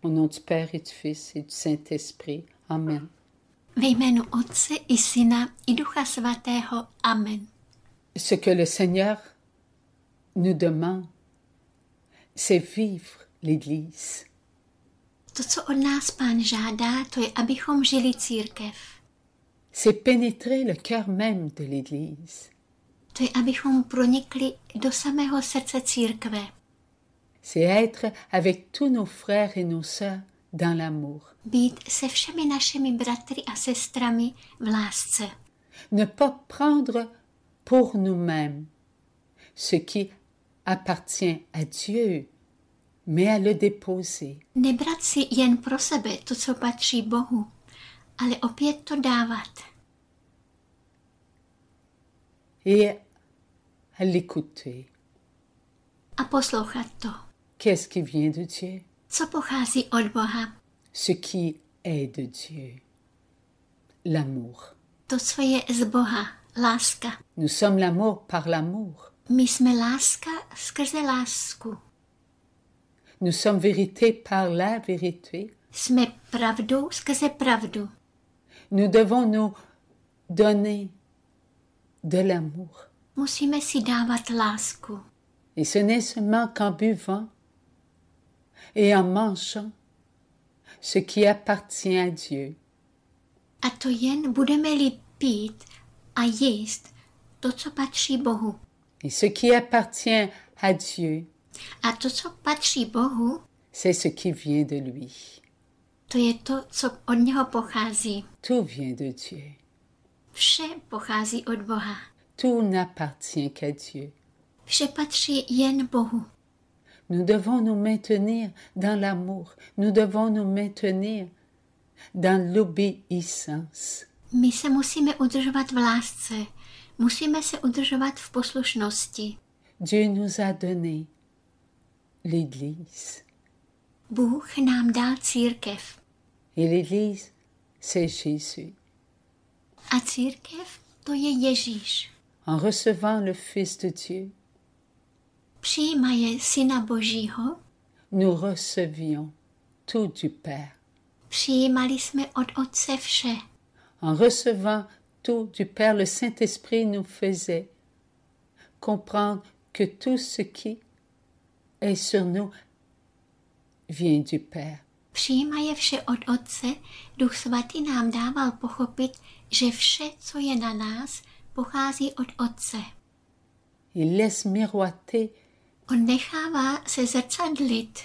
Au nom du Père et du Fils et du Saint-Esprit. Amen. Ve jménu Otce i Syna i Ducha Svatého. Amen. Ce que le Seigneur nous demande, c'est vivre l'Église. To, co od nás Pán žádá, to je, abychom žili církev. C'est pénétrer le cœur même de l'Église. To je, abychom pronikli do samého srdce církve. C'est être avec tous nos frères et nos sœurs dans l'amour. Být se všemi našimi bratry a sestrami v lásce. Ne pas prendre pour nous-mêmes ce qui appartient à Dieu, mais à le déposer. Nebrat si jen pro sebe to, co patří Bohu, ale opět to dávat. Et à l'écouter. A poslouchat to. Qu'est-ce qui vient de Dieu? Co pochází od Boha? Ce qui est de Dieu. L'amour. To, co je z Boha, láska. Nous sommes l'amour par l'amour. My jsme láska skrze lásku. Nous sommes vérité par la vérité. Jsme pravdou skrze pravdu. Nous devons nous donner de l'amour. Musíme si dávat lásku. Et ce n'est seulement qu'en buvant et en mangeant ce qui appartient à Dieu. A to jen budeme-li pít a jíst to, co patří Bohu. Et ce qui appartient à Dieu, A to, co patří Bohu, c'est ce qui vient de lui. to je to, co od něho pochází. Tout vient de Dieu. Vše pochází od Boha. Tout n'appartient qu'à Dieu. Vše patří jen Bohu. Nous devons nous maintenir dans l'amour. Nous devons nous maintenir dans l'obéissance. My se musíme udržovat v lásce. Musíme se udržovat v poslušnosti. Dieu nous a donné l'Église. Bůh nám dal církev. Et l'Église, c'est Jésus. A církev, to je Ježíš. En recevant le Fils de Dieu, Přijímaje Syna Božího, nous recevions tout du Père. přijímali jsme od Otce vše. En recevant tout du Père, le Saint-Esprit nous faisait comprendre que tout ce qui est sur nous vient du Père. Přijímaje vše od Otce, Duch Svatý nám dával pochopit, že vše, co je na nás, pochází od Otce. Il laisse miroiter On nechává se zrcadlit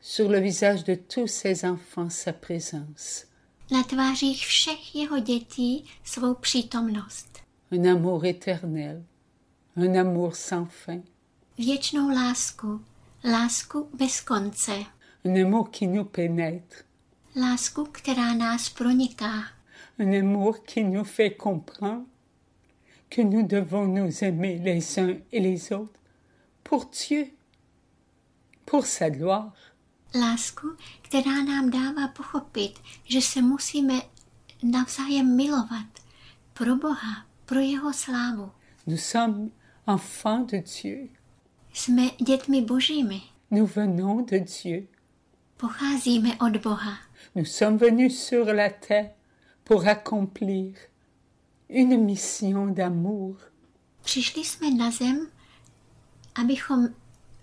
sur le visage de tous ses enfants sa présence. na tvářích všech jeho dětí svou přítomnost. Un amour éternel, un amour sans fin, Věčnou lásku, lásku bez konce, un amour qui nous pénètre, lásku, která nás proniká, un amour qui nous fait comprendre que nous devons nous aimer les uns et les autres pour Dieu, pour sa gloire. lásku, která nám dává pochopit, že se musíme navzájem milovat pro Boha, pro jeho slávu. Nous sommes enfants de Dieu. Jsme dětmi Božími, Nous venons de Dieu. pocházíme od Boha. Nous sommes venus sur la terre pour accomplir une mission d'amour. Přišli jsme na zem, abychom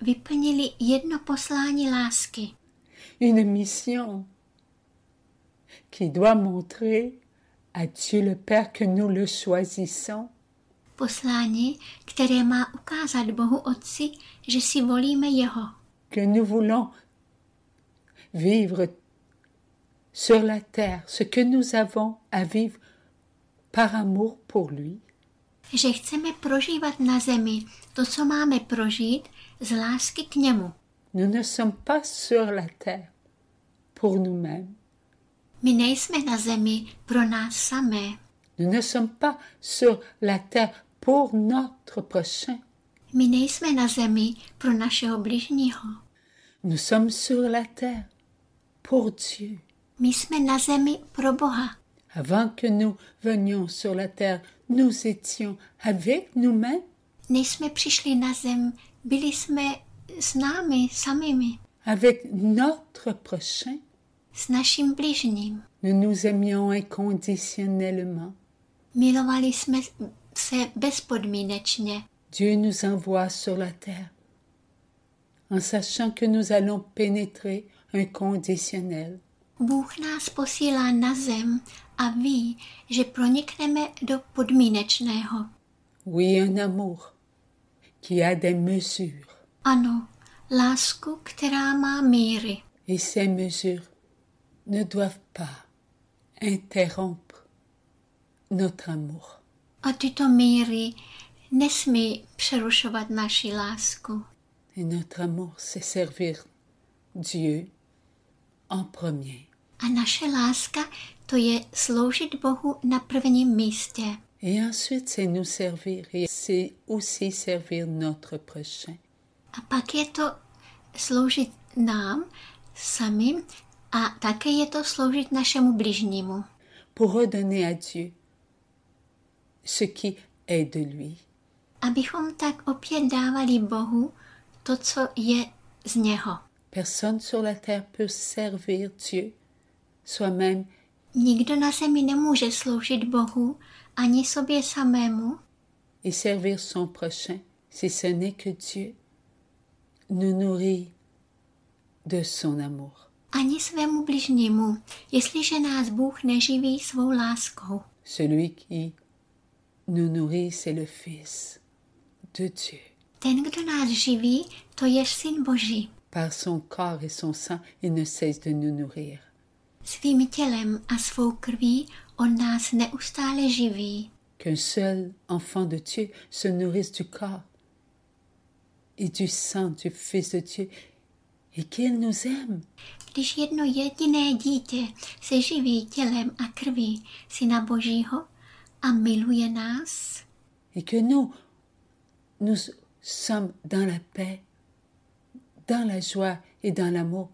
vyplnili jedno poslání lásky. Une mission qui doit montrer à Dieu le Père que nous le choisissons. Poslání, které má ukázat Bohu Otci, že si volíme jeho. Que nous voulons vivre sur la terre ce que nous avons à vivre par amour pour lui. Že chceme prožívat na zemi to, co máme prožít, z lásky k němu. Nous ne sommes pas sur la terre pour nous-mêmes. My nejsme na zemi pro nás samé. Nous ne sommes pas sur la terre pour notre prochain. My nejsme na zemi pro našeho bližního. Nous sommes sur la terre pour Dieu. My jsme na zemi pro Boha. Avant que nous venions sur la terre, nous étions avec nous-mêmes. Než jsme přišli na zem, byli jsme s námi samými. Avec notre prochain. s naším bližním. Nous nous aimions inconditionnellement. Milovali jsme se bezpodmínečně. Dieu nous envoie sur la terre en sachant que nous allons pénétrer un conditionnel. Bůh nás posílá na zem a ví, že pronikneme do podmínečného. Oui, un amour qui a des mesures. Ano, lásku, která má míry. Et ces mesures ne doivent pas interrompre notre amour. A tyto míry nesmí přerušovat naši lásku. Et notre amour, c'est servir Dieu en premier. A naše láska, to je sloužit Bohu na prvním místě. Et ensuite, c'est nous servir et c'est aussi servir notre prochain. A pak je to sloužit nám samým a také je to sloužit našemu bližnímu. Pour redonner à Dieu ce qui est de lui. Abychom tak opět dávali Bohu to, co je z něho. Personne sur la terre peut servir Dieu soi-même. Nikdo na zemi nemůže sloužit Bohu ani sobě samému Et servir son prochain si ce n'est que Dieu nous nourrit de son amour. ani svému bližnímu, jestliže nás Bůh neživí svou láskou. Celui qui nous nourrit, c'est le Fils de Dieu. Ten, kdo nás živí, to je Syn Boží. Par son corps et son sang, il ne cesse de nous nourrir. Svým tělem a svou krví on nás neustále živí. Qu'un seul enfant de Dieu se nourrisse du corps et du sang du Fils de Dieu et qu'il nous aime. Když jedno jediné dítě se živí tělem a krví Syna Božího a miluje nás, Et que nous sommes dans la paix, dans la joie et dans l'amour.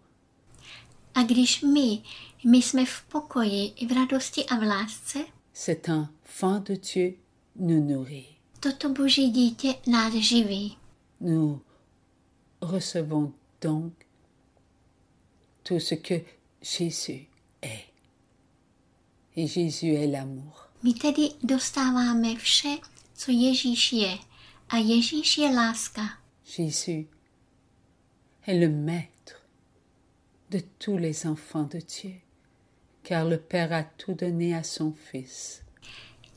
a když my jsme v pokoji, v radosti a v lásce, Cet enfant de Dieu nous nourrit. toto Boží dítě nás živí. Nous recevons donc tout ce que Jésus est. Et Jésus est l'amour. My tedy dostáváme vše, co Ježíš je. A Ježíš je láska. Jésus est le maître de tous les enfants de Dieu, car le Père a tout donné à son Fils.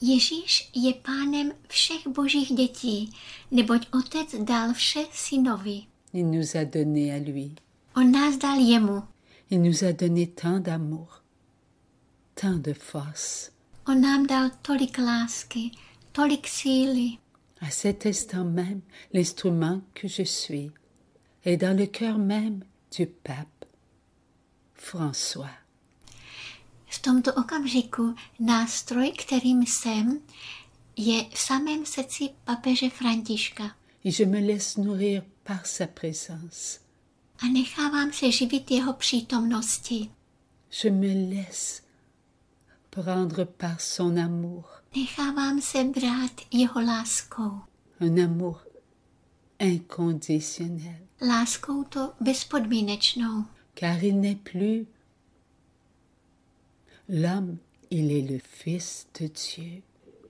Ježíš je pánem všech božích dětí, neboť Otec dal vše synovi. Il nous a donné à lui. On nás dal jemu. Il nous a donné tant d'amour, tant de force. On nám dal tolik lásky, tolik síly. À cet instant même, l'instrument que je suis est dans le cœur même du pape François. V tomto okamžiku nástroj, kterým jsem, je v samém srdci papeže Františka. Et je me laisse nourrir par sa présence. A nechávám se živit jeho přítomnosti. Je me laisse prendre par son amour. Nechávám se brát jeho láskou. Un amour inconditionnel. Láskou to bezpodmínečnou. Car il n'est plus l'homme, il est le Fils de Dieu,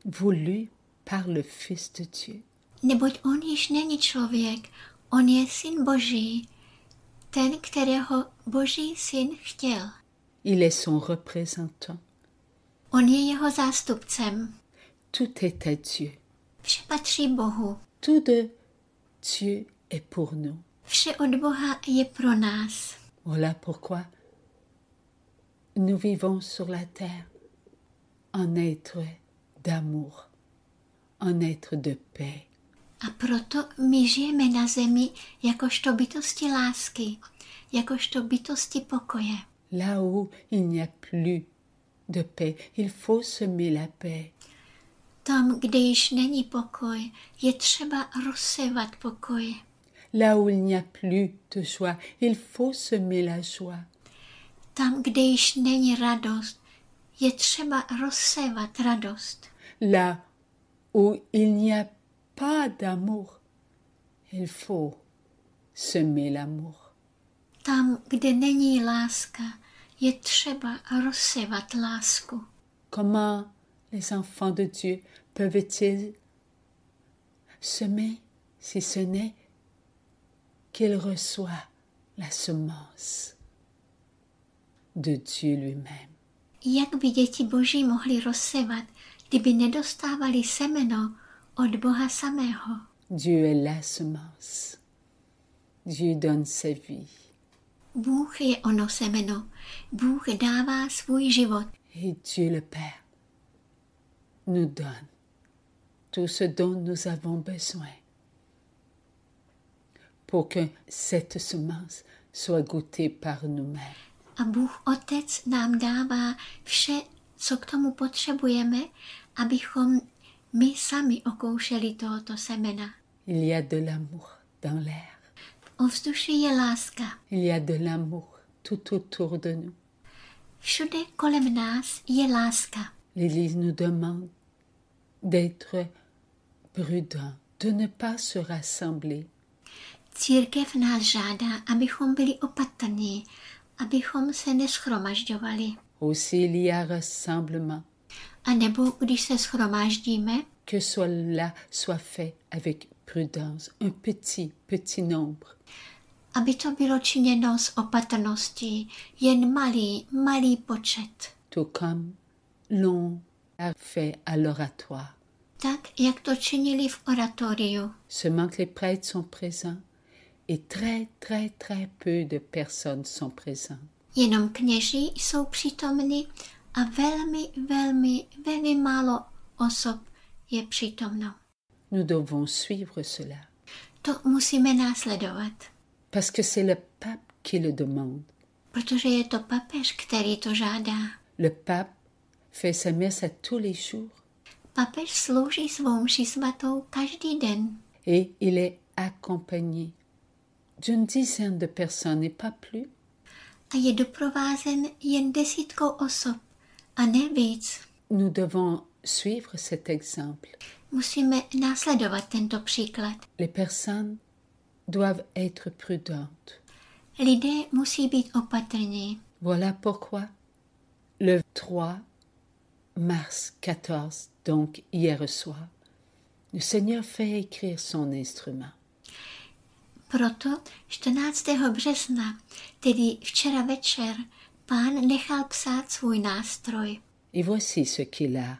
voulu par le Fils de Dieu. Neboť on již není člověk, on je Syn Boží, ten, kterého Boží Syn chtěl. Il est son représentant. On je jeho zástupcem. Tout est à Dieu. Vše patří Bohu. Tout de Dieu est pour nous. Vše od Boha je pro nás. Voilà pourquoi nous vivons sur la terre en être d'amour, en être de paix. A proto my žijeme na zemi jakožto bytosti lásky, jakožto bytosti pokoje. Là où il n'y a plus de paix, il faut semer la paix. Tam, kde již není pokoj, je třeba rozsévat pokoj. Là où il n'y a plus de joie, il faut semer la joie. Tam, kde již není radost, je třeba rozsévat radost. Là où il n'y a pas d'amour, il faut semer l'amour. Tam, kde není láska, Je třeba rozsévat lásku. Comment les enfants de Dieu peuvent-ils semer si ce n'est qu'ils reçoivent la semence de Dieu lui-même? Jak by děti Boží mohly rozsévat, kdyby nedostávali semeno od Boha samého? Dieu est la semence. Dieu donne sa vie. Bůh je ono semeno. Bůh dává svůj život. Et Dieu le Père nous donne tout ce dont nous avons besoin pour que cette semence soit goûtée par nous-mêmes. A Bůh Otec nám dává vše, co k tomu potřebujeme, abychom my sami okoušeli tohoto semena. Il y a de l'amour dans l'air. V ovzduší je láska. Il y a de l'amour tout autour de nous. Všude kolem nás je láska. L'Église nous demande d'être prudents, de ne pas se rassembler. Církev nás žádá, abychom byli opatrní, abychom se neschromažďovali. Aussi il y a rassemblement. A nebo když se schromáždíme, Que cela soit fait avec prudence, un petit nombre. aby to bylo činěno s opatrností, jen malý počet. Tout comme l'on a fait à l'oratoire. Tak, jak to činili v oratoriu. Seulement que les prêtres sont présents et très peu de personnes sont présentes. Jenom kněží jsou přítomni a velmi málo osob je přítomno. Nous devons suivre cela. To musíme následovat. Parce que c'est le pape qui le demande. Protože je to papež, který to žádá. Le pape fait sa messe à tous les jours. Papež slouží svou mši svatou každý den. Et il est accompagné d'une dizaine de personnes et pas plus. A je doprovázen jen 10 osob a ne víc. Nous devons suivre cet exemple. Musíme následovat tento příklad. Les personnes doivent être prudentes. Lidé musí být opatrní. Voilà pourquoi le 3 mars 14, donc hier soir, le Seigneur fait écrire son instrument. Proto 14. března, tedy včera večer, Pán nechal psát svůj nástroj. Et voici ce qu'il a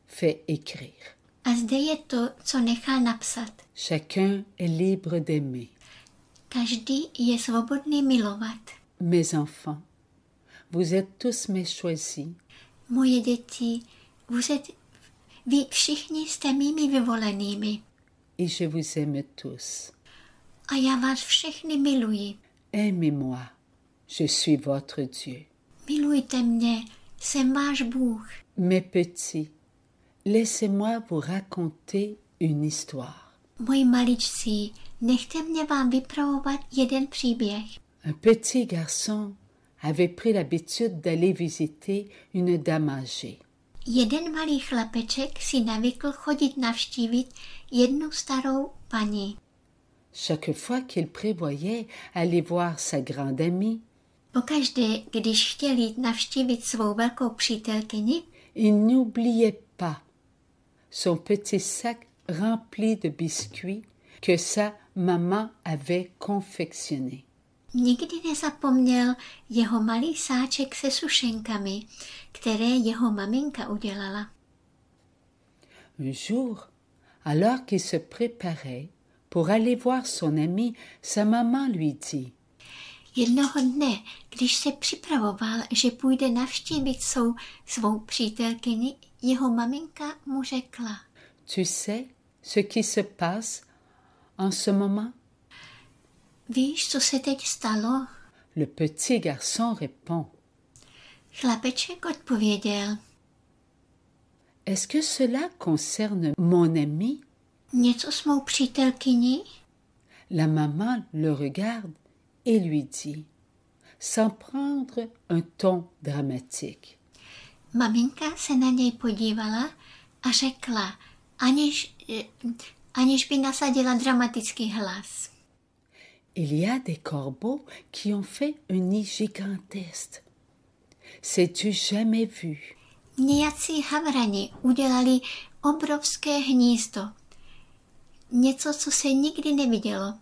fait écrire. A zde je to, co nechal napsat. Chacun est libre d'aimer. Každý je svobodný milovat. Mes enfants, vous êtes tous mes choisis. Moje děti, vy všichni jste mými vyvolenými. Et je vous aime tous. A já vás všechny miluji. Aimez-moi, je suis votre Dieu. Milujte mě, jsem váš Bůh. Mes petits, laissez-moi vous raconter une histoire. Moji maličcí, nechte mě vám vypravovat jeden příběh. Un petit garçon avait pris l'habitude d'aller visiter une dame âgée. Jeden malý chlapeček si navykl chodit navštívit jednu starou paní. Chaque fois qu'il prévoyait aller voir sa grande amie, Pokaždé, když chtěl jít navštívit svou velkou přítelkyni, il n'oubliait pas son petit sac rempli de biscuits que sa maman avait confectionnés. nikdy nezapomněl jeho malý sáček se sušenkami, které jeho maminka udělala. Un jour, alors qu'il se préparait pour aller voir son ami, sa maman lui dit: Jednoho dne, když se připravoval, že půjde navštívit svou přítelkyni, jeho maminka mu řekla: Tu sais ce qui se passe en ce moment? Víš, co se teď stalo? Le petit garçon répond: Chlapeček odpověděl: Est-ce que cela concerne mon ami? Něco s mou přítelkyní? La maman le regarde et lui dit, sans prendre un ton dramatique: Maminka se na něj podívala a řekla, aniž by nasadila dramatický hlas: Il y a des corbeaux qui ont fait un nid gigantesque. C'est du jamais vu. Nějací havrani udělali obrovské hnízdo. Něco, co se nikdy nevidělo.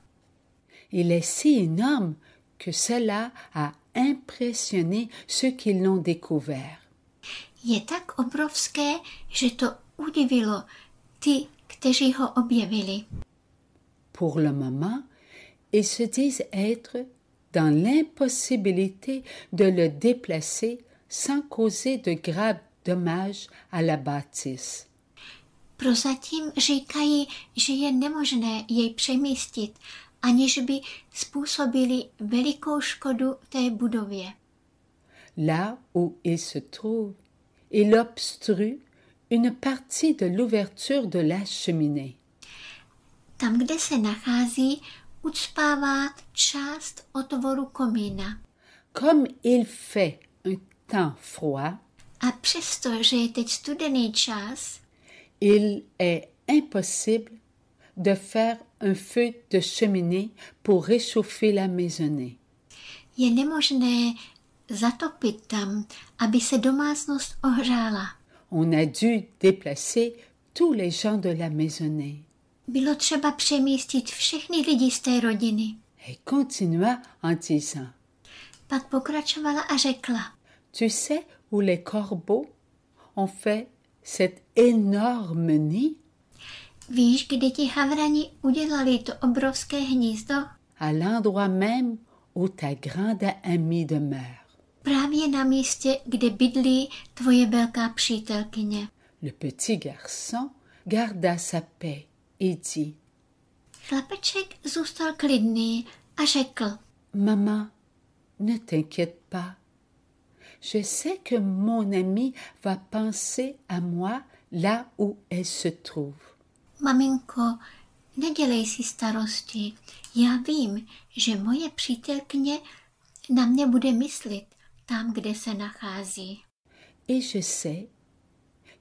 Il est si énorme que cela a impressionné ceux qui l'ont découvert. Je tak obrovské, že to udivilo ty, kteří ho objevili. Pour le moment, ils se disent être dans l'impossibilité de le déplacer sans causer de graves dommages à la bâtisse. Prozatím říkají, že je nemožné jej přemístit, aniž by způsobili velikou škodu té budově. Là où il se trouve, il obstrue une partie de l'ouverture de la cheminée. Tam, kde se nachází, ucpává část otvoru komína. Comme il fait un temps froid, A přesto, že je teď studený čas, il est impossible de faire un feu de cheminée pour réchauffer la maisonnée. je nemožné zatopit tam, aby se domácnost ohřála. On a dû déplacer tous les gens de la maisonnée. Bylo třeba přemístit všechny lidi z té rodiny. Elle continua en disant, Pak pokračovala a řekla, tu sais où les corbeaux ont fait cet énorme nid? víš, kde ti havrani udělali to obrovské hnízdo? À l'endroit même où ta grande amie demeure. Právě na místě, kde bydlí tvoje velká přítelkyně. Le petit garçon garda sa paix et dit, Chlapeček zůstal klidný a řekl, maman, ne t'inquiète pas. Je sais que mon amie va penser à moi là où elle se trouve. maminko, nedělej si starosti. Já vím, že moje přítelkyně na mě bude myslet tam, kde se nachází. Et je sais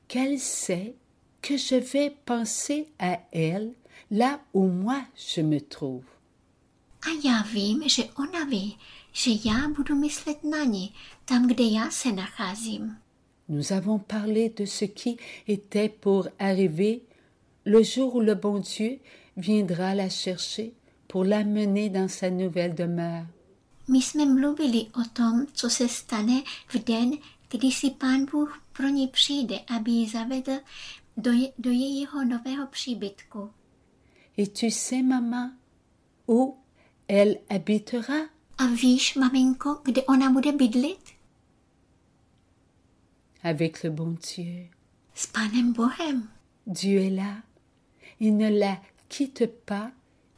qu'elle sait que je vais penser à elle là où moi je me trouve. A já vím, že ona ví, že já budu myslet na ní, tam, kde já se nacházím. Nous avons parlé de ce qui était pour arriver le jour où le bon Dieu viendra la chercher pour l'amener dans sa nouvelle demeure. My jsme mluvili o tom, co se stane v den, kdy si Pán Bůh pro ní přijde, aby ji zavedl do jejího nového příbytku. Et tu sais, maman, où elle habitera? A víš, maminko, kde ona bude bydlit? Avec le bon Dieu. S Pánem Bohem. Dieu est là. Il ne la quitte pas.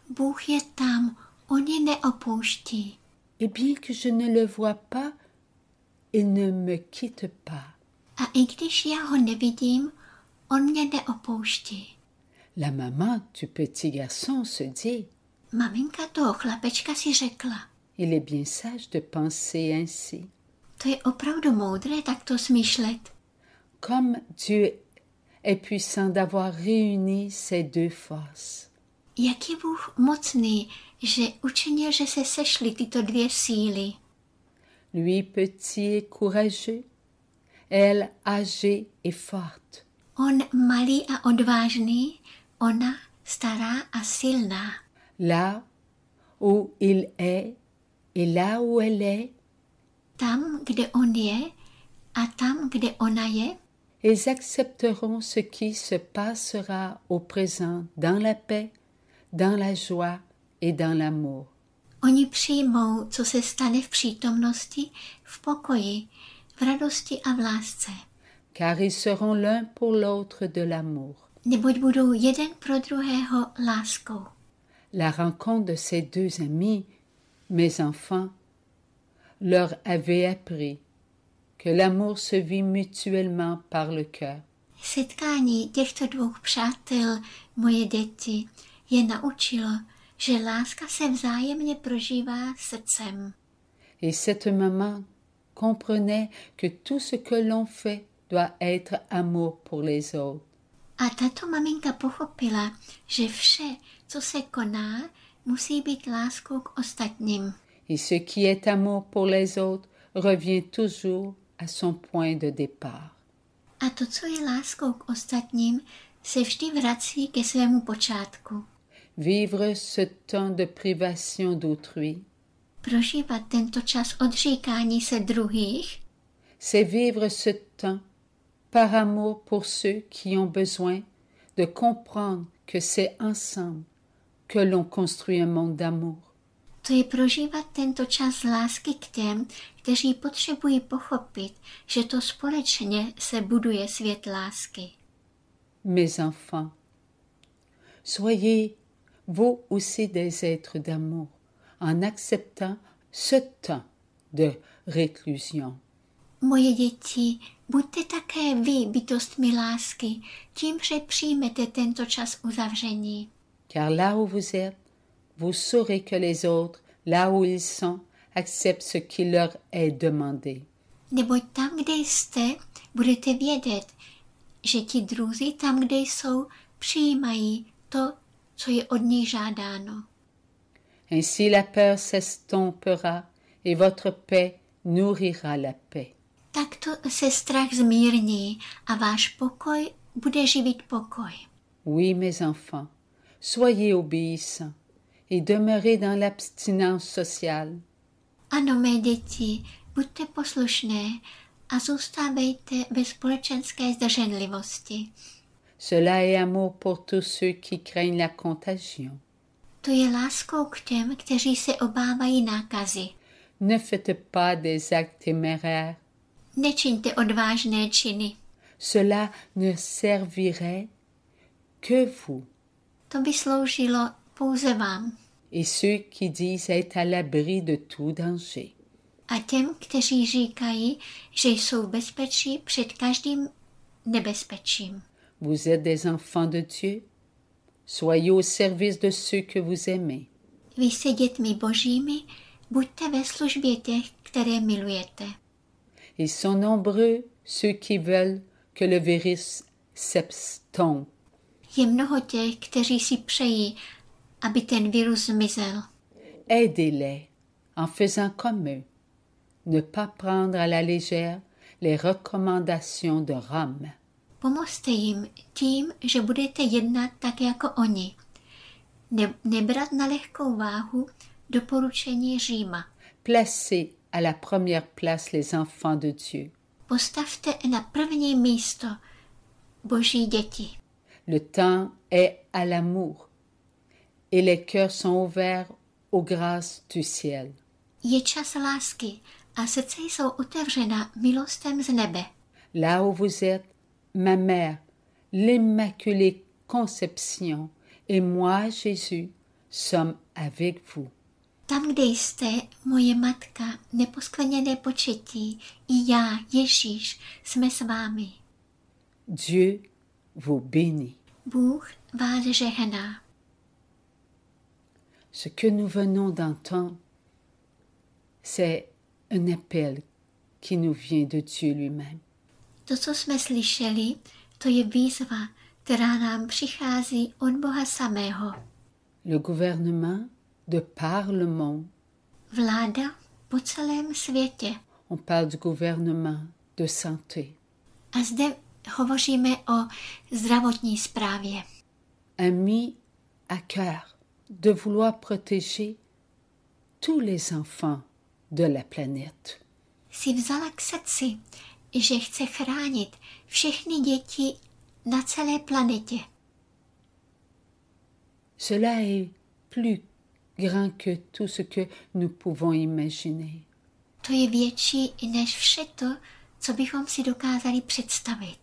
Bůh je tam, on je neopouští. Et bien que je ne le vois pas, il ne me quitte pas. A i když já ho nevidím, on mě neopouští. La maman du petit garçon se dit, Maminka toho chlapečka si řekla, il est bien sage de penser ainsi. to je opravdu moudré takto smýšlet. Comme Dieu est puissant d'avoir réuni ces deux forces. Jak je Bůh mocný, že učinil, že se sešly tyto dvě síly. Lui petit et courageux, elle âgée et forte. On malý a odvážný, ona stará a silná. Là où il est et là où elle est, Tam, kde on je a tam, kde ona je, ils accepteront ce qui se passera au présent dans la paix, dans la joie et dans l'amour. oni přijmou, co se stane v přítomnosti, v pokoji, v radosti a v lásce. Car ils seront l'un pour l'autre de l'amour. Neboť budou jeden pro druhého láskou. La rencontre de ces deux amis, mes enfants, leur avait appris que l'amour se vit mutuellement par le cœur. Setkání těchto dvou přátel, moje děti, je naučilo, že láska se vzájemně prožívá srdcem. Et cette maman comprenait que tout ce que l'on fait doit être amour pour les autres. A tato maminka pochopila, že vše, co se koná, musí být láskou k ostatním. Et ce qui est amour pour les autres revient toujours à son point de départ. A to, co je láskou k ostatním, se vždy vrací ke svému počátku. Vivre ce temps de privation d'autrui, Prožívat tento čas odříkání se druhých, c'est vivre ce temps par amour pour ceux qui ont besoin de comprendre que c'est ensemble que l'on construit un monde d'amour. to je prožívat tento čas lásky k těm, kteří potřebují pochopit, že to společně se buduje svět lásky. Mes enfants, soyez vous aussi des êtres d'amour en acceptant ce temps de réclusion. Moje děti, buďte také vy bytostmi lásky, tím, že přijmete tento čas uzavření. Car là où vous êtes, vous saurez que les autres, là où ils sont, acceptent ce qui leur est demandé. Neboť tam, kde jste, budete vědět, že ti druzí tam, kde jsou, přijímají to, co je od nich žádáno. Ainsi la peur s'estompera et votre paix nourrira la paix. Takto se strach zmírní a váš pokoj bude živit pokoj. Oui, mes enfants, soyez obéissants et demeurez dans l'abstinence sociale. Ano, mé děti, buďte poslušné a zůstávejte ve společenské zdrženlivosti. Cela est amour pour tous ceux qui craignent la contagion. To je láskou k těm, kteří se obávají nákazy. Ne faites pas des actes téméraires. Nečiňte odvážné činy. Cela ne servirait que vous To by sloužilo pouze vám et ceux qui disent être à l'abri de tout danger. a těm, kteří říkají, že jsou v bezpečí před každým nebezpečím. Vous êtes des enfants de Dieu. Soyez au service de ceux que vous aimez. Vy jste dětmi božími, buďte ve službě těch, které milujete. Ils sont nombreux ceux qui veulent que le virus s'estompe. Je mnoho těch, kteří si přejí, aby ten virus zmizel. Aidez-les en faisant comme eux. Ne pas prendre à la légère les recommandations de Rome. Pomozte jim tím, že budete jednat tak jako oni. Nebrat na lehkou váhu doporučení Říma. Placez à la première place les enfants de Dieu. Postavte na první místo boží děti. Le temps est à l'amour et les cœurs sont ouverts aux grâces du ciel. Je čas lásky a srdce jsou otevřena milostem z nebe. Là où vous êtes, ma mère, l'Immaculée Conception et moi, Jésus, sommes avec vous. Tam, kde jste, moje matka, neposkvrněné početí, i já, Ježíš, jsme s vámi. Dieu vous bénit. Bůh vás žehná. Ce que nous venons d'entendre, c'est un appel qui nous vient de Dieu lui-même. To, co jsme slyšeli, to je výzva, která nám přichází od Boha samého. Le gouvernement de par le monde. Vláda po celém světě. On parle du gouvernement de santé. A zde hovoříme o zdravotní správě. A mis à cœur de vouloir protéger tous les enfants de la planète. Si vzala k srdci, že chce chránit všechny děti na celé planetě. Cela est plus grand que tout ce que nous pouvons imaginer. To je větší než vše to, co bychom si dokázali představit.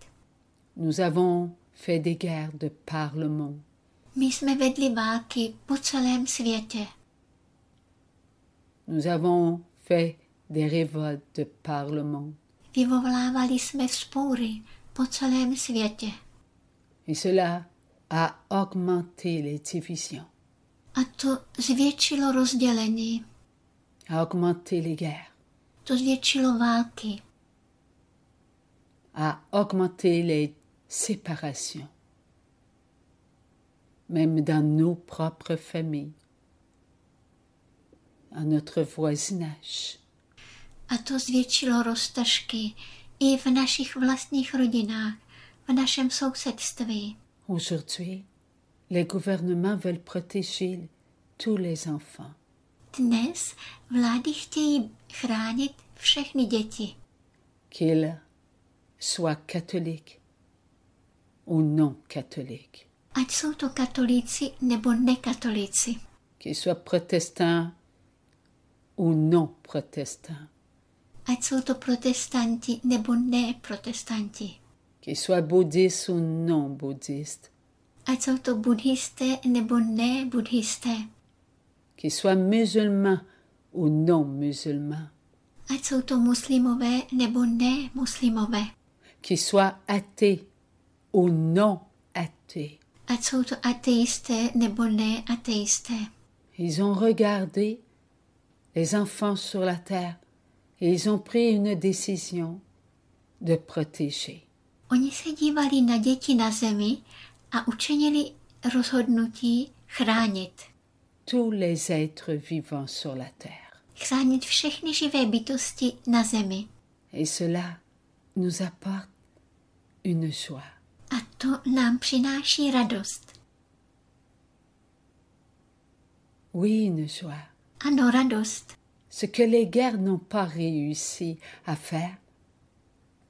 Nous avons fait des guerres de par le monde. My jsme vedli války po celém světě. Nous avons fait des révoltes de par le monde. Vyvolávali jsme vzpoury po celém světě. Et cela a augmenté les divisions, A to zvětšilo rozdělení. a augmenté les guerres, To zvětšilo války. a augmenté les séparations, même dans nos propres familles, à notre voisinage. A to zvětšilo roztržky i v našich vlastních rodinách, v našem sousedství. Aujourd'hui, les gouvernements veulent protéger tous les enfants. Dnes vlády chtějí chránit všechny děti. Qu'ils soient catholiques ou non catholiques. Ať jsou to katolíci nebo nekatolíci. Qu'ils soient protestants ou non protestants. Ať jsou to protestanti nebo neprotestanti. Qu'ils soient bouddhistes ou non bouddhistes. Ať jsou to buddhisté nebo nebudhisté. Qu'ils soient musulmans ou non musulmans. Ať jsou to muslimové nebo nemuslimové. Qu'ils soient athées ou non athées. Ať jsou to ateisté nebo neateisté. Ils ont regardé les enfants sur la terre et ils ont pris une décision de protéger. Oni se dívali na děti na zemi a učinili rozhodnutí chránit. Tous les êtres vivants sur la terre. Chránit všechny živé bytosti na zemi. Et cela nous apporte une joie. A to nám přináší radost. Oui, une joie. Ano, radost. Ce que les guerres n'ont pas réussi à faire,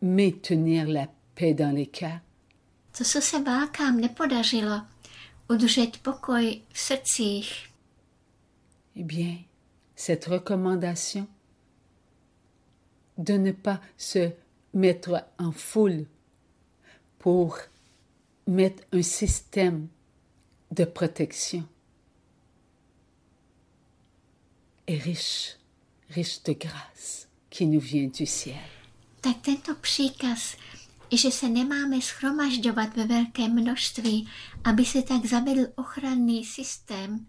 maintenir la paix dans les cœurs. To, co se válkám nepodařilo, udržet pokoj v srdcích. Eh bien, cette recommandation de ne pas se mettre en foule pour mettre un système de protection est riche, riche de grâce qui nous vient du ciel. Tak tento příkaz, že se nemáme shromažďovat ve velkém množství, aby se tak zavedl ochranný systém,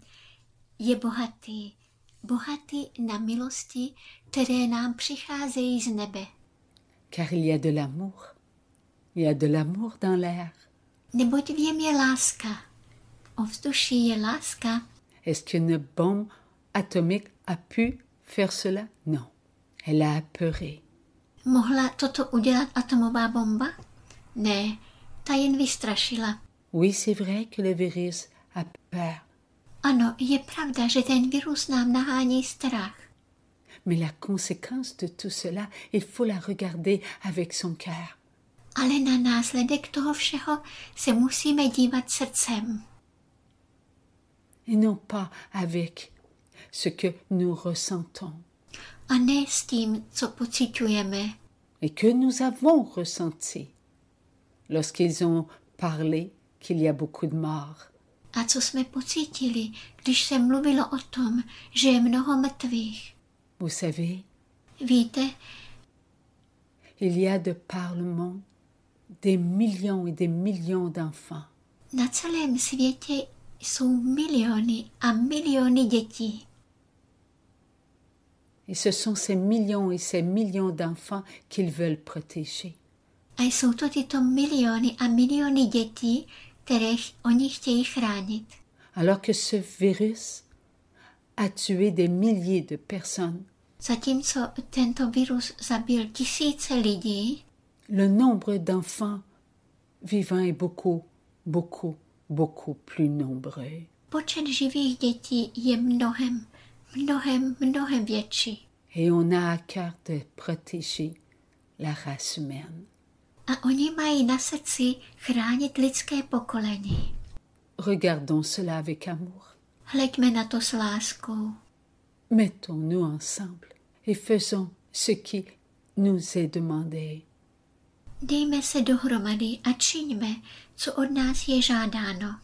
je bohatý. Bohatý na milosti, které nám přicházejí z nebe. Car il y a de l'amour. Il y a de l'amour dans l'air. Neboť v něm je láska. Ovzduší je láska. Est-ce qu'une bombe atomique a pu faire cela? Non. Elle a apeuré. Mohla toto udělat atomová bomba? Ne, ta jen vystrašila. Oui, c'est vrai que le virus a peur. Ano, je pravda, že ten virus nám nahání strach. Mais la conséquence de tout cela, il faut la regarder avec son cœur. Ale na následek toho všeho se musíme dívat srdcem. Et non pas avec ce que nous ressentons. A ne s tím, co pociťujeme. Et que nous avons ressenti lorsqu'ils ont parlé qu'il y a beaucoup de morts. A co jsme pocítili, když se mluvilo o tom, že je mnoho mrtvých. Vous savez, Víte, il y a de par le monde des millions et des millions d'enfants. na celém světě jsou miliony a miliony dětí. Et ce sont ces millions et ces millions d'enfants qu'ils veulent protéger. A jsou to tyto miliony a miliony dětí, které oni chtějí chránit. Alors que ce virus a tué des milliers de personnes, Zatímco tento virus zabil tisíce lidí, le nombre d'enfants vivants est beaucoup plus nombreux. počet živých dětí je mnohem větší. Et on a à cœur de protéger la race humaine. A oni mají na srdci chránit lidské pokolení. Regardons cela avec amour. Hleďme na to s láskou. Mettons-nous ensemble et faisons ce qui nous est demandé. Dejme se dohromady a čiňme, co od nás je žádáno.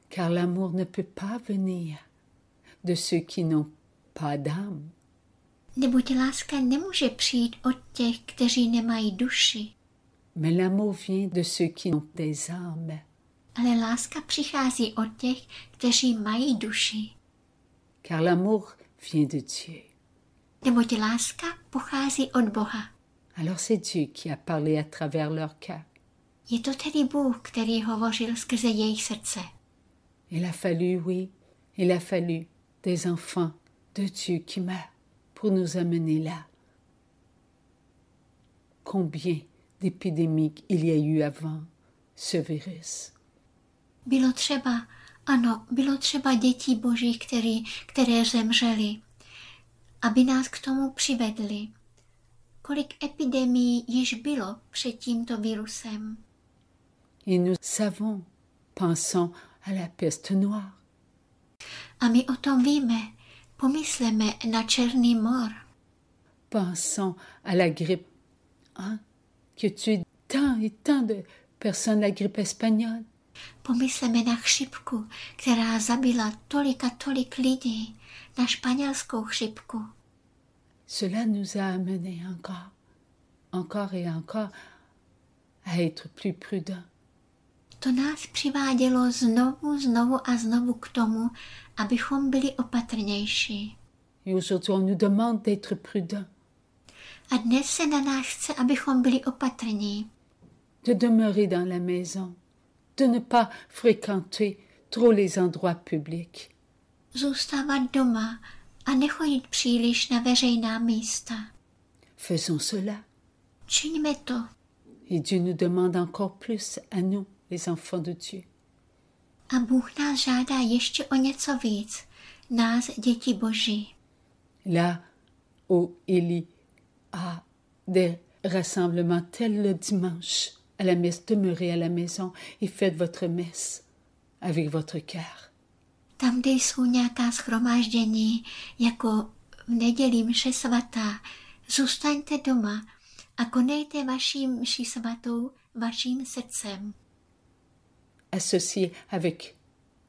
Car l'amour ne peut pas venir de ceux qui n'ont pas d'âme. Neboť láska nemůže přijít od těch, kteří nemají duši. Mais l'amour vient de ceux qui ont des âmes. Ale láska přichází od těch, kteří mají duši. Car l'amour vient de Dieu. Neboť láska pochází od Boha. Alors c'est Dieu qui a parlé à travers leur cœur. Je to tedy Bůh, který hovořil skrze jejich srdce. Il a fallu des enfants de Dieu qui meurent pour nous amener là. combien d'épidémies il y a eu avant ce virus. Bylo třeba dětí boží, které zemřely, aby nás k tomu přivedli. Kolik epidemií již bylo před tímto virusem? Et nous savons, pensons à la peste noire. A my o tom víme. Pomysleme na Černý mor. Pensons à la grippe, que tue tant et tant de personnes, la grippe espagnole. Pomysleme na chřipku, která zabila tolik a tolik lidí, na španělskou chřipku. Cela nous a amenés encore et encore, à être plus prudents. To nás přivádělo znovu k tomu, abychom byli opatrnější. Et aujourd'hui, on nous demande d'être prudents, A dnes se na nás chce, abychom byli opatrní. de demeurer dans la maison, de ne pas fréquenter trop les endroits publics. Zůstávat doma a nechodit příliš na veřejná místa. Faisons cela. Čiňme to. Et Dieu nous demande encore plus à nous, les enfants de Dieu. A Bůh nás žádá ještě o něco víc, nás, děti Boží. Là où il y a des rassemblements tels le dimanche, à la messe, demeurez à la maison et faites votre messe avec votre cœur. Tam, kde jsou nějaká shromáždění, jako v neděli mše svatá, zůstaňte doma a konejte vaši mši svatou vaším srdcem. Associé avec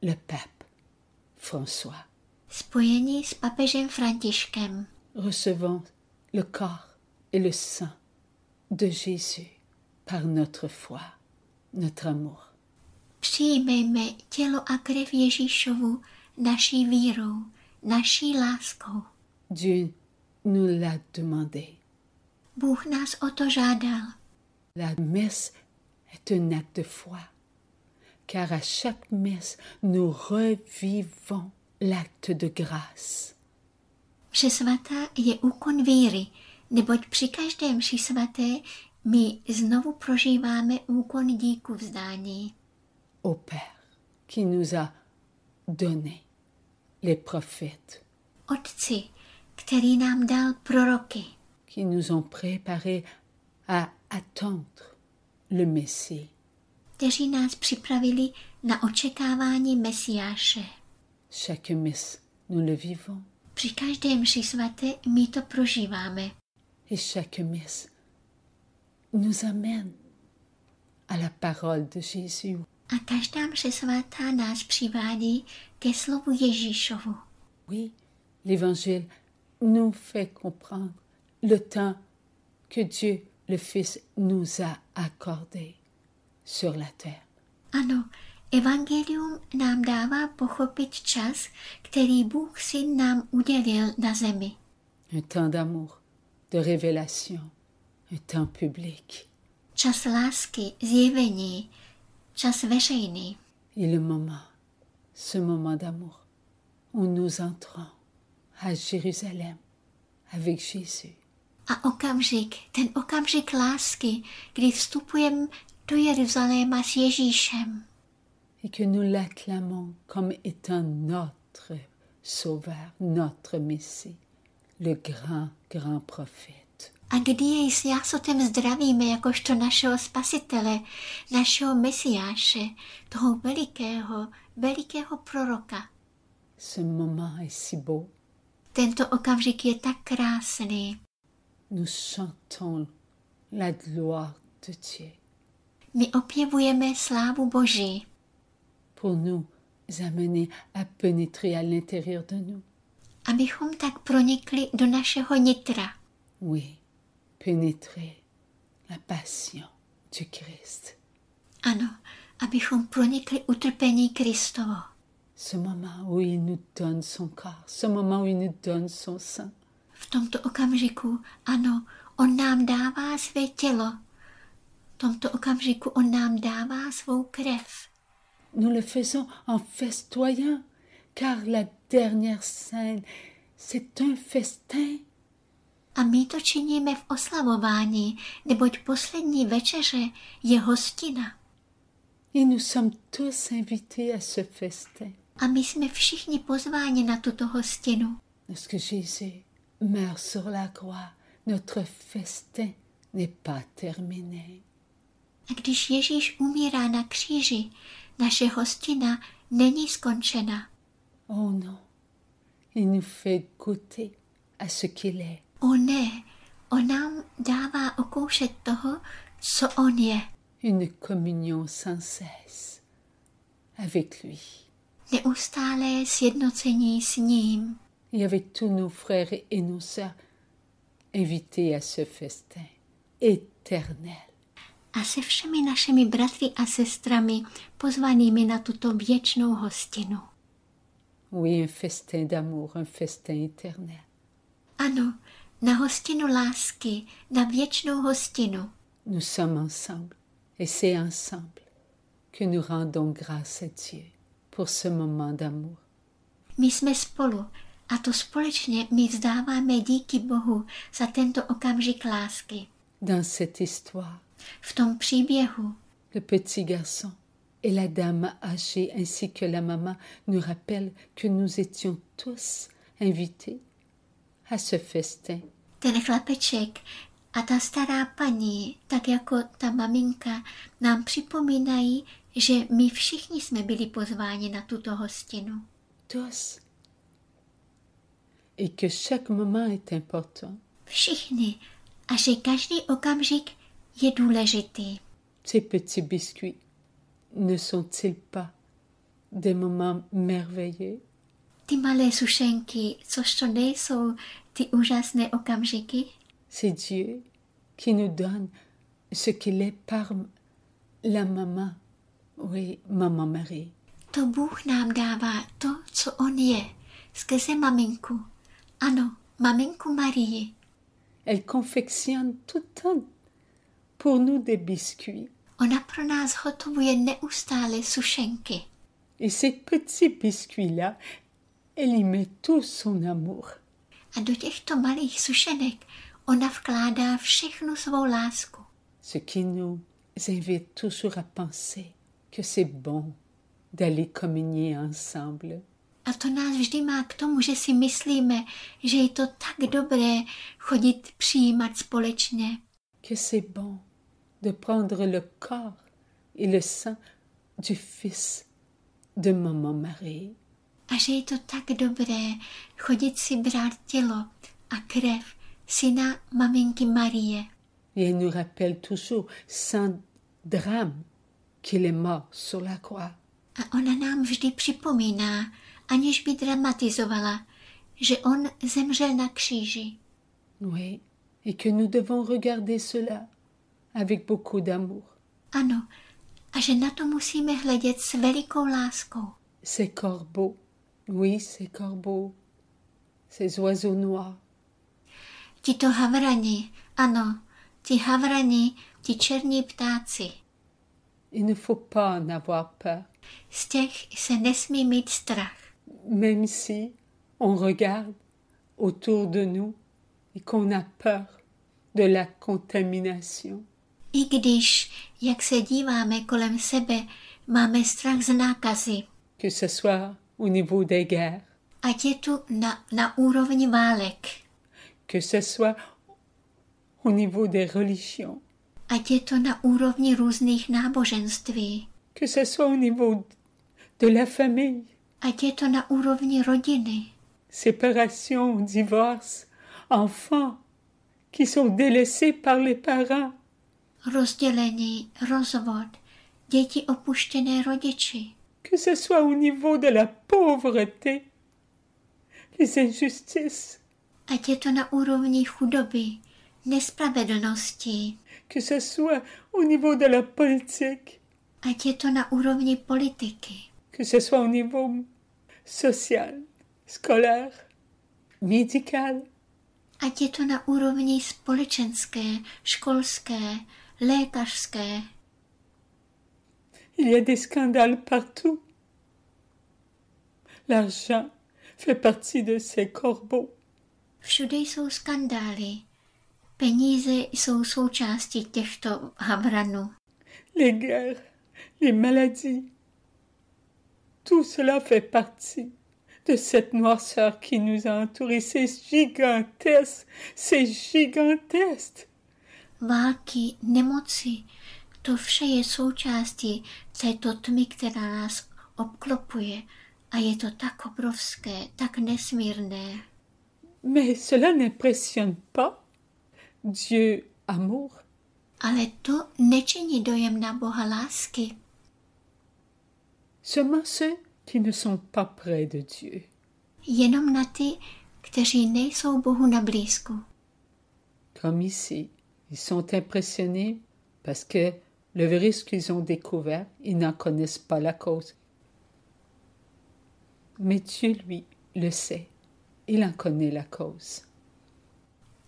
le pape François. Spojení s papežem Františkem. Recevons le corps et le sang de Jésus par notre foi, notre amour. Přijmejme tělo a krev Ježíšovu naší vírou, naší láskou. Dieu nous l'a demandé. Bůh nás o to žádal. La messe est un acte de foi, car à chaque messe, nous revivons l'acte de grâce. Mše svatá je úkon víry, neboť při každé mši svaté my znovu prožíváme úkon díku vzdání. Au Père qui nous a donné les prophètes, Otci, který nám dal proroky, qui nous ont préparés à attendre le Messie. kteří nás připravili na očekávání Mesiáše. Chaque messe, nous le vivons. Při každé mši svaté my to prožíváme. Et chaque messe nous amène à la parole de Jésus. A každá mše svatá nás přivádí ke slovu Ježíšovu. Oui, l'Évangile nous fait comprendre le temps que Dieu, le Fils, nous a accordé sur la terre. Ano, evangelium nám dává pochopit čas, který Bůh Syn nám udělil na zemi. Un temps d'amour, de révélation, un temps public. Čas lásky, zjevení, čas veřejný. Et le moment, ce moment d'amour, où nous entrons à Jérusalem avec Jésus. A ten okamžik lásky, kdy vstupujeme do Jeruzaléma s Ježíšem. Et que nous l'acclamons comme étant notre Sauveur, notre Messie, le grand prophète. A kdy jej s jásotem zdravíme jakožto našeho spasitele, našeho Mesiáše, toho velikého proroka. Ce moment est si beau. Tento okamžik je tak krásný. Nous chantons la gloire de Dieu. My opěvujeme slávu Boží. Pour nous amener à pénétrer à l'intérieur de nous. Abychom tak pronikli do našeho nitra. Oui, pénétrer la passion du Christ. Ano, abychom pronikli utrpení Kristovo. Ce moment où il nous donne son corps, ce moment où il nous donne son sang. V tomto okamžiku, ano, on nám dává své tělo. V tomto okamžiku on nám dává svou krev. Nous le faisons en festoyant, car la dernière scène, c'est un festin. A my to činíme v oslavování, neboť poslední večeře je hostina. Et nous sommes tous invités à ce festin. A my jsme všichni pozváni na tuto hostinu. Lorsque Jésus meurt sur la croix, notre festin n'est pas terminé. A když Ježíš umírá na kříži, naše hostina není skončena. Oh non, il nous fait goûter à ce qu'il est. O ne, on nám dává okoušet toho, co on je. Une communion sans cesse avec lui. Neustálé sjednocení s ním. Et avec tous nos frères et nos sœurs invités à ce festin éternel. A se všemi našimi bratry a sestrami pozvanými na tuto věčnou hostinu. Oui, un festin d'amour, un festin éternel. Ano, na hostinu lásky, na věčnou hostinu. Nous sommes ensemble et c'est ensemble que nous rendons grâce à Dieu pour ce moment d'amour. My jsme spolu a to společně my vzdáváme díky Bohu za tento okamžik lásky. Dans cette histoire, V tom příběhu le petit garçon et la dame âgée ainsi que la maman nous rappellent que nous étions tous invités à ce festin. ten chlapeček a ta stará paní, tak jako ta maminka, nám připomínají, že my všichni jsme byli pozváni na tuto hostinu. Tous. Et que chaque moment est important. Všichni. A že každý okamžik je důležitý. Ces petits biscuits ne sont-ils pas des moments merveilleux? Ty malé sušenky, což to nejsou ty úžasné okamžiky? C'est Dieu qui nous donne ce qu'il est par la maman. Oui, maman Marie. To Bůh nám dává to, co on je, skrze maminku. Ano, maminku Marii. Elle confectionne tout le temps pour nous des biscuits. Ona pro nás hotovuje neustále sušenky. Et ces petits biscuits-là, elle y met tout son amour. A do těchto malých sušenek ona vkládá všechnu svou lásku. Ce qui nous invite toujours à penser que c'est bon d'aller communier ensemble. A to nás vždy má k tomu, že si myslíme, že je to tak dobré chodit přijímat společně. Que c'est bon de prendre le corps et le sang du Fils de Maman Marie. A že je to tak dobré chodit si brát tělo a krev syna maminky Marie. Et elle nous rappelle toujours sans drame qu'il est mort sur la croix. A ona nám vždy připomíná, aniž by dramatizovala, že on zemřel na kříži. Oui, et que nous devons regarder cela avec beaucoup d'amour. Ano, a že na to musíme hledět s velikou láskou. Ces corbeaux, oui, ces corbeaux, ces oiseaux noirs. Tito havrani, ano, ti havrani, ti černí ptáci. Il ne faut pas en avoir peur. Z těch se nesmí mít strach. Même si on regarde autour de nous et qu'on a peur de la contamination. I když, jak se díváme kolem sebe, máme strach z nákazy. Que ce soit au niveau des guerres. Ať je tu na úrovni válek. Que ce soit au niveau des religions. Ať je to na úrovni různých náboženství. Que ce soit au niveau de la famille. Ať je to na úrovni rodiny. Séparation, divorce, enfants qui sont délaissés par les parents. Rozdělení, rozvod, děti opuštěné rodiči. Que ce soit au niveau de la pauvreté, les injustices. Ať je to na úrovni chudoby, nespravedlnosti. Que ce soit au niveau de la politique. Ať je to na úrovni politiky. Que ce soit au niveau social, scolaire, médical. Ať je to na úrovni společenské, školské, lékařské. Il y a des scandales partout. L'argent fait partie de ces corbeaux. Všude jsou skandály Peníze jsou součástí těchto havranů. Les guerres, les maladies, tout cela fait partie de cette noirceur qui nous a entourés. C'est gigantesque, c'est gigantesque. Války, nemoci, to vše je součástí této tmy, která nás obklopuje. A je to tak obrovské, tak nesmírné. Mais cela n'impressionne pas Dieu amour. Ale to nečiní dojem na Boha lásky. Seulement ceux qui ne sont pas près de Dieu. Jenom na ty, kteří nejsou Bohu na blízku. Comme ici, ils sont impressionnés parce que le virus qu'ils ont découvert, ils n'en connaissent pas la cause. Mais Dieu, lui, le sait. Il en connaît la cause.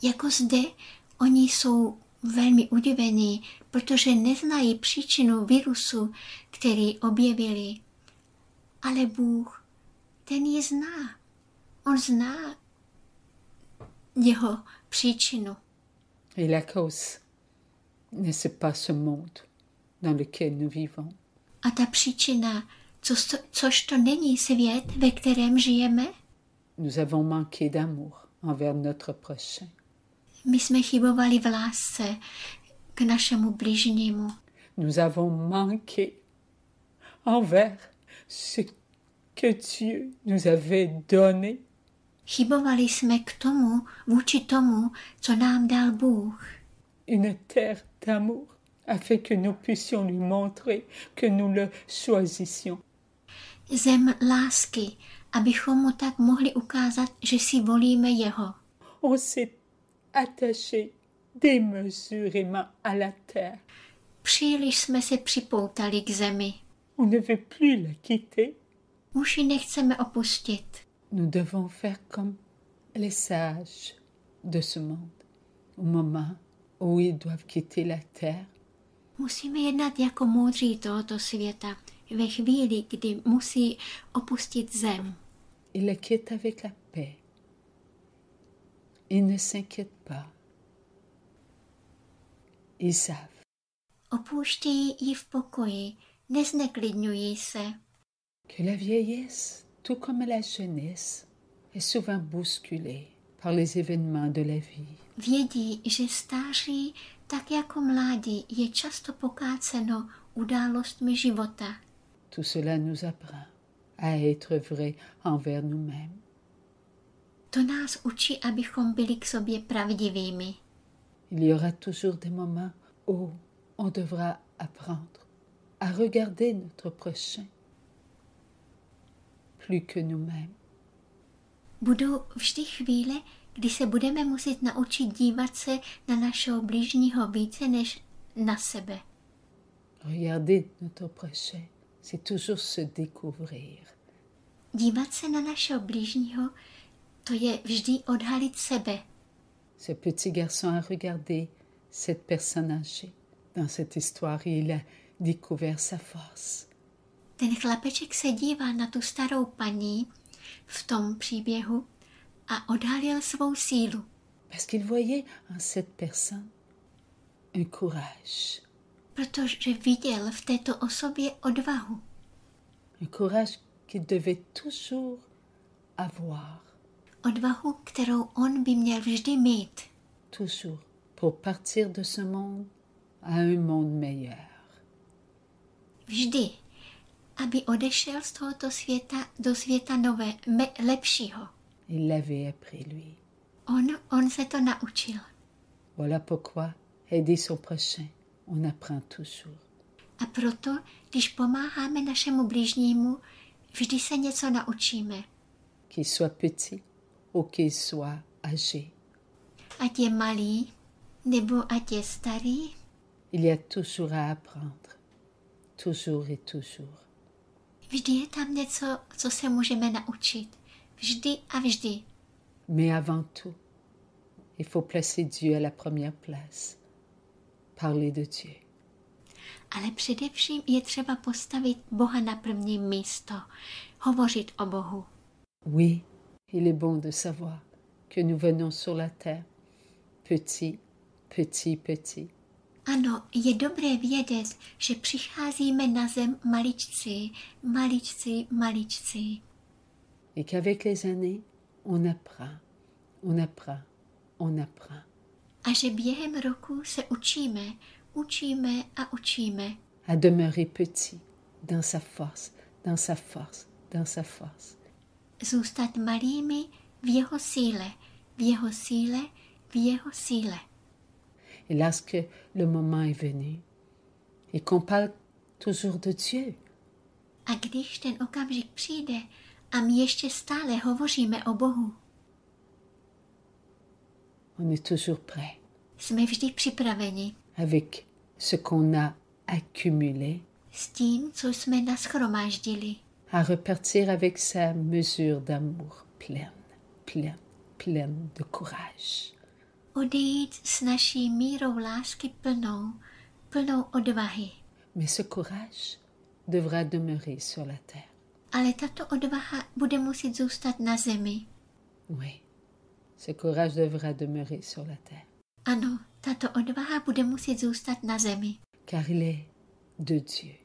Jako zde, oni jsou velmi udivení, protože neznají příčinu virusu, který objevili. Ale Bůh, ten ji zná. On zná jeho příčinu. Et la cause n'est pas ce monde dans lequel nous vivons. A ta příčina, což to není svět, ve kterém žijeme? Nous avons manqué d'amour envers notre prochain. My jsme chybovali v lásce k našemu bližnímu. Nous avons manqué envers ce que Dieu nous avait donné. Chybovali jsme k tomu, vůči tomu, co nám dal Bůh. Une terre d'amour, afin que nous puissions lui montrer que nous le choisissions. Zem lásky, abychom mu tak mohli ukázat, že si volíme jeho. On s'est attaché démesurément à la terre. Příliš jsme se připoutali k zemi. On ne veut plus la quitter. Už ji nechceme opustit. Nous devons faire comme les sages de ce monde, au moment où ils doivent quitter la terre. Musíme jednat jako moudří tohoto světa, ve chvíli, kdy musí opustit zem. Ils la quittent avec la paix. Ils ne s'inquiètent pas. Ils savent. Opouštějí ji v pokoji, nezneklidňují se. Que la vieillesse, tout comme la jeunesse, est souvent bousculée par les événements de la vie. Vědí, že stáří, tak jako mládí, je často pokáceno událostmi života. Tout cela nous apprend à être vrai envers nous-mêmes. To nás učí, abychom byli k sobě pravdivými. Il y aura toujours des moments où on devra apprendre à regarder notre prochain plus que nous-mêmes. Budou vždy chvíle, kdy se budeme muset naučit dívat se na našeho blížního více než na sebe. Regarder notre prochain, c'est toujours se découvrir. Dívat se na našeho blížního, to je vždy odhalit sebe. Ce petit garçon a regardé cette personne âgée dans cette histoire et il a découvert sa force. Ten chlapeček se dívá na tu starou paní v tom příběhu a odhalil svou sílu. Parce qu'il voyait en cette personne un courage. Protože viděl v této osobě odvahu. Un courage qu'il devait toujours avoir. Odvahu, kterou on by měl vždy mít. Toujours pour partir de ce monde à un monde meilleur. Vždy, aby odešel z tohoto světa do světa nové, lepšího. Il l'avait appris lui. On se to naučil. Voilà pourquoi aider son prochain, on apprend toujours. A proto, když pomáháme našemu blížnímu, vždy se něco naučíme. Qu'il soit petit ou qu'il soit âgé. Ať je malý, nebo ať je starý. Il y a toujours à apprendre. Toujours et toujours. Vždy je tam něco, co se můžeme naučit. Vždy a vždy. Mais avant tout, il faut placer Dieu à la première place. Parler de Dieu. Ale především je třeba postavit Boha na první místo. Hovořit o Bohu. Oui, il est bon de savoir que nous venons sur la terre, petits petit, petit. Ano, je dobré vědět, že přicházíme na zem maličci, maličci, maličci. Et qu'avec les années, on apprend, on apprend, on apprend. A že během roku se učíme, učíme a učíme. À demeurer petit dans sa force, dans sa force, dans sa force. Zůstat malými v jeho síle, v jeho síle, v jeho síle. Et lorsque le moment est venu, et qu'on parle toujours de Dieu, A když ten okamžik přijde a my ještě stále hovoříme o Bohu, on est toujours prêt jsme vždy připraveni avec ce qu'on a accumulé s tím, co jsme nashromáždili, à repartir avec sa mesure d'amour pleine, pleine, pleine de courage. odejít s naší mírou lásky plnou, plnou odvahy. Mais ce courage devra demeurer sur la terre. Ale tato odvaha bude muset zůstat na zemi. Oui, ce courage devra demeurer sur la terre. Ano, tato odvaha bude muset zůstat na zemi, Car il est de Dieu.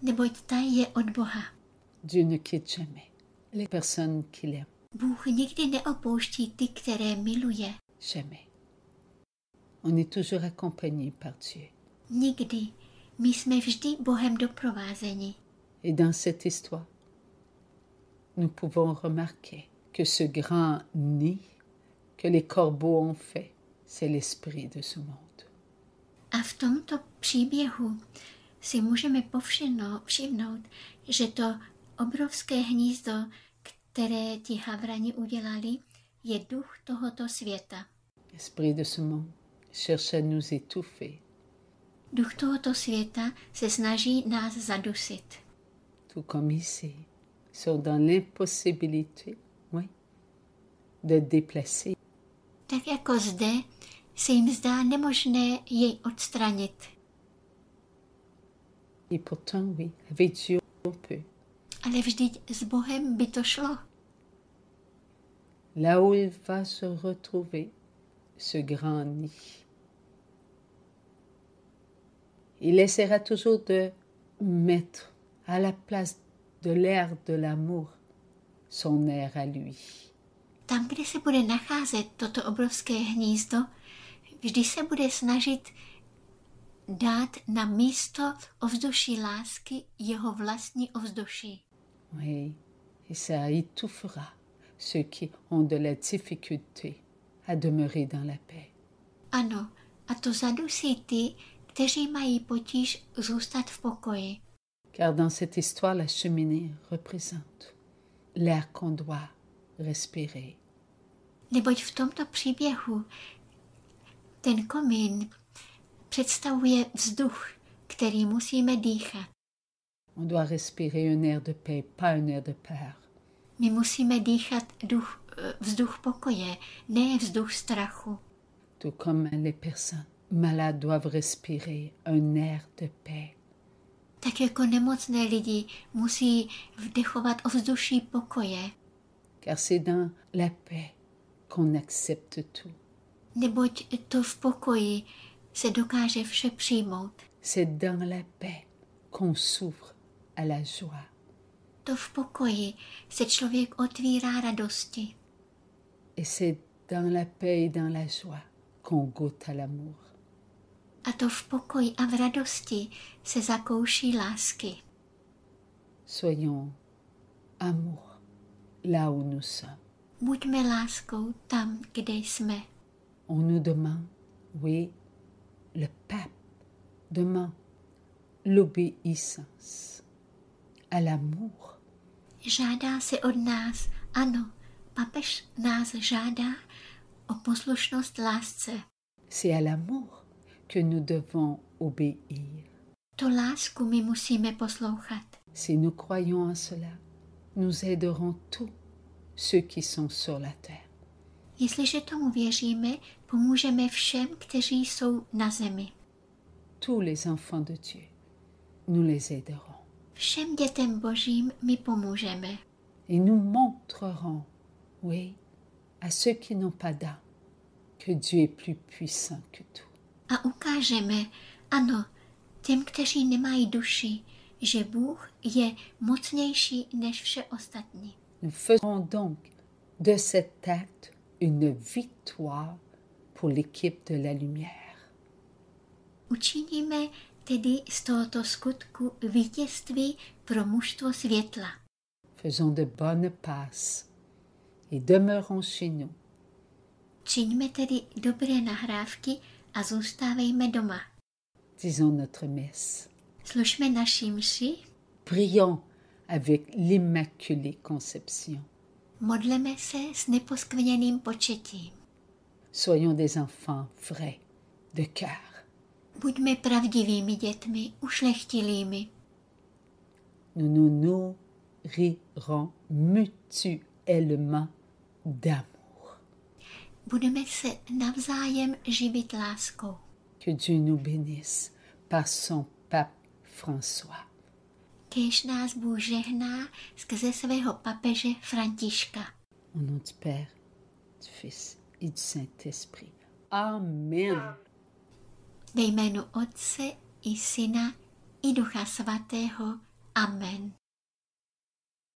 neboť ta je od Boha. Dieu ne quitte jamais les personnes qu'il aime. Bůh nikdy neopouští ty, které miluje. Jamais. On est toujours accompagné par Dieu. Nikdy. My jsme vždy Bohem doprovázeni. Et dans cette histoire, nous pouvons remarquer que ce grand nid que les corbeaux ont fait, c'est l'esprit de ce monde. A v tomto příběhu si můžeme všimnout, že to obrovské hnízdo, které ti havrani udělali, je duch tohoto světa. L'esprit de ce monde cherche à nous étouffer. Duch tohoto světa se snaží nás zadusit. Tout comme ici, ils sont dans l'impossibilité, oui, de déplacer. Tak jako zde se jim zdá nemožné jej odstranit. Et pourtant, oui, avec Dieu, on peut. Ale vždyť s Bohem by to šlo. Là où il va se retrouver, ce grand nid. Il essaiera toujours de mettre à la place de l'air de l'amour son air à lui. Tam, kde se bude nacházet toto obrovské hnízdo, vždy se bude snažit dát na místo ovzduší lásky jeho vlastní ovzduší. Oui, et ça étouffera ceux qui ont de la difficulté à demeurer dans la paix. Ano, a to zadusí ty, kteří mají potíž zůstat v pokoji. Car dans cette histoire, la cheminée représente l'air qu'on doit respirer. Neboť v tomto příběhu ten komín představuje vzduch, který musíme dýchat. On doit respirer un air de paix, pas un air de peur. My musíme dýchat vzduch pokoje, ne vzduch strachu. Tout comme les personnes malades doivent respirer un air de paix. Tak jako nemocné lidi musí vdechovat ovzduší pokoje, Car c'est dans la paix qu'on accepte tout. neboť to v pokoji se dokáže vše přijmout. C'est dans la paix qu'on s'ouvre à la joie. To v pokoji se člověk otvírá radosti. Et c'est dans la paix et dans la joie qu'on goûte à l'amour. A to v pokoji a v radosti se zakouší lásky. Soyons amour là où nous sommes. Buďme láskou tam, kde jsme. On nous demande, oui, le pape demande l'obéissance à l'amour. Žádá se od nás, ano, papež nás žádá o poslušnost lásce. C'est à l'amour que nous devons obéir. To lásku my musíme poslouchat. Si nous croyons en cela, nous aiderons tous ceux qui sont sur la terre. Jestliže tomu věříme, pomůžeme všem, kteří jsou na zemi. Tous les enfants de Dieu, nous les aiderons. Všem dětem božím my pomůžeme. Et nous montrerons, oui, à ceux qui n'ont pas d'âme, que Dieu est plus puissant que tout. A ukážeme, ano, těm, kteří nemají duši, že Bůh je mocnější než vše ostatní. Nous faisons donc de cet acte une victoire pour l'équipe de la lumière. Učiníme tedy z tohoto skutku vítězství pro mužstvo světla. Faisons de bonnes passes et demeurons chez nous. Čiňme tedy dobré nahrávky a zůstávejme doma. Disons notre messe. Služme naší mši, Prions avec l'Immaculée Conception. modleme se s neposkvrněným početím. Soyons des enfants vrais, de cœur. Buďme pravdivými dětmi, ušlechtilými. Nous nous nourrirons mutuellement d'amour. Budeme se navzájem živit láskou. Que Dieu nous bénisse par son pape François. Kéž nás Bůh žehná skrze svého papeže Františka. Au nom du Père, du Fils et du Saint-Esprit. Amen. Ve jménu Otce i Syna i Ducha Svatého. Amen.